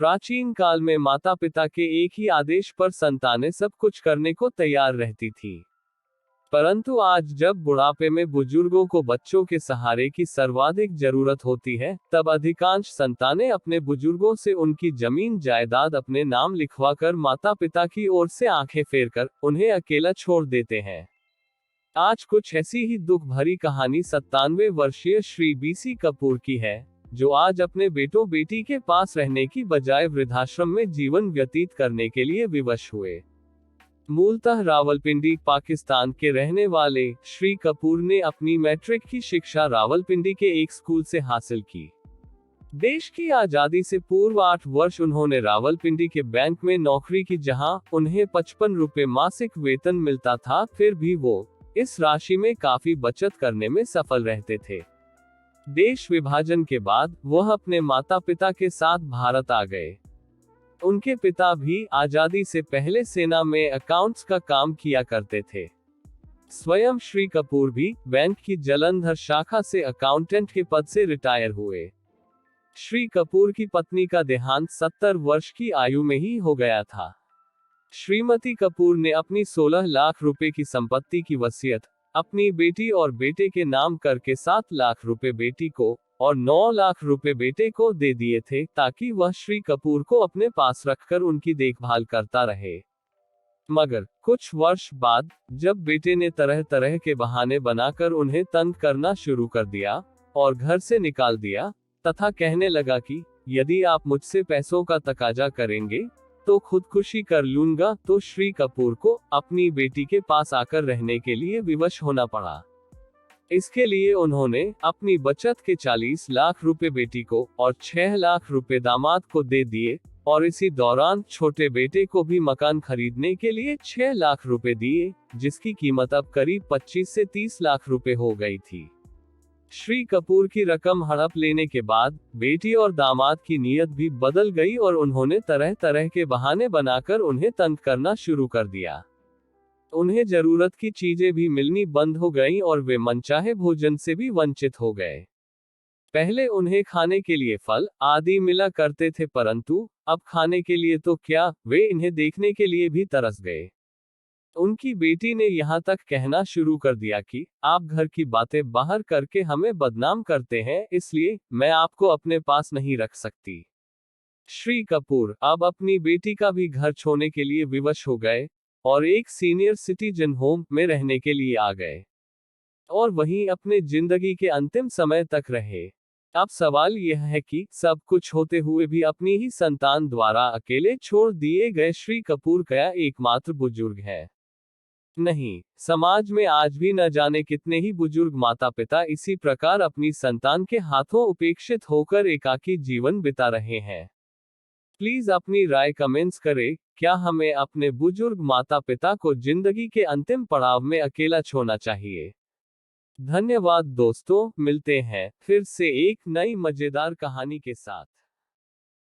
प्राचीन काल में माता पिता के एक ही आदेश पर संतानें सब कुछ करने को तैयार रहती थी। परंतु आज जब बुढ़ापे में बुजुर्गों को बच्चों के सहारे की सर्वाधिक जरूरत होती है, तब अधिकांश संतानें अपने बुजुर्गों से उनकी जमीन जायदाद अपने नाम लिखवाकर माता पिता की ओर से आंखें फेरकर उन्हें अकेला छोड़ देते हैं। आज कुछ ऐसी ही दुख भरी कहानी 97 वर्षीय श्री बीसी कपूर की है, जो आज अपने बेटों बेटी के पास रहने की बजाय वृद्धाश्रम में जीवन व्यतीत करने के लिए विवश हुए। मूलतः रावलपिंडी पाकिस्तान के रहने वाले श्री कपूर ने अपनी मैट्रिक की शिक्षा रावलपिंडी के एक स्कूल से हासिल की। देश की आजादी से पूर्व 8 वर्ष उन्होंने रावलपिंडी के बैंक में नौकरी की, जहां उन्हें 55 रुपए मासिक वेतन मिलता था। फिर भी वो इस राशि में काफी बचत करने में सफल रहते थे। देश विभाजन के बाद वह अपने माता पिता के साथ भारत आ गए। उनके पिता भी आजादी से पहले सेना में अकाउंट्स का काम किया करते थे। स्वयं श्री कपूर भी बैंक की जालंधर शाखा से अकाउंटेंट के पद से रिटायर हुए। श्री कपूर की पत्नी का देहांत 70 वर्ष की आयु में ही हो गया था। श्रीमती कपूर ने अपनी 16 लाख रुपए की संपत्ति की वसीयत अपनी बेटी और बेटे के नाम करके 7 लाख रुपए बेटी को और 9 लाख रुपए बेटे को दे दिए थे, ताकि वह श्री कपूर को अपने पास रखकर उनकी देखभाल करता रहे। मगर कुछ वर्ष बाद जब बेटे ने तरह तरह के बहाने बनाकर उन्हें तंग करना शुरू कर दिया और घर से निकाल दिया तथा कहने लगा कि यदि आप मुझसे पैसों का तकाजा करेंगे तो खुदकुशी कर लूंगा, तो श्री कपूर को अपनी बेटी के पास आकर रहने के लिए विवश होना पड़ा। इसके लिए उन्होंने अपनी बचत के 40 लाख रुपए बेटी को और 6 लाख रुपए दामाद को दे दिए और इसी दौरान छोटे बेटे को भी मकान खरीदने के लिए 6 लाख रुपए दिए, जिसकी कीमत अब करीब 25 से 30 लाख रुपए हो गई थी। श्री कपूर की रकम हड़प लेने के बाद बेटी और दामाद की नीयत भी बदल गई और उन्होंने तरह तरह के बहाने बनाकर उन्हें तंग करना शुरू कर दिया। उन्हें जरूरत की चीजें भी मिलनी बंद हो गईं और वे मनचाहे भोजन से भी वंचित हो गए। पहले उन्हें खाने के लिए फल आदि मिला करते थे, परंतु अब खाने के लिए तो क्या, वे इन्हें देखने के लिए भी तरस गए। उनकी बेटी ने यहाँ तक कहना शुरू कर दिया कि आप घर की बातें बाहर करके हमें बदनाम करते हैं, इसलिए मैं आपको अपने पास नहीं रख सकती। श्री कपूर अब अपनी बेटी का भी घर छोड़ने के लिए विवश हो गए और एक सीनियर सिटीजन होम में रहने के लिए आ गए और वहीं अपने जिंदगी के अंतिम समय तक रहे। अब सवाल यह है कि सब कुछ होते हुए भी अपनी ही संतान द्वारा अकेले छोड़ दिए गए श्री कपूर क्या एकमात्र बुजुर्ग है? नहीं, समाज में आज भी न जाने कितने ही बुजुर्ग माता पिता इसी प्रकार अपनी संतान के हाथों उपेक्षित होकर एकाकी जीवन बिता रहे हैं। प्लीज अपनी राय कमेंट्स करें। क्या हमें अपने बुजुर्ग माता पिता को जिंदगी के अंतिम पड़ाव में अकेला छोड़ना चाहिए? धन्यवाद दोस्तों, मिलते हैं फिर से एक नई मजेदार कहानी के साथ।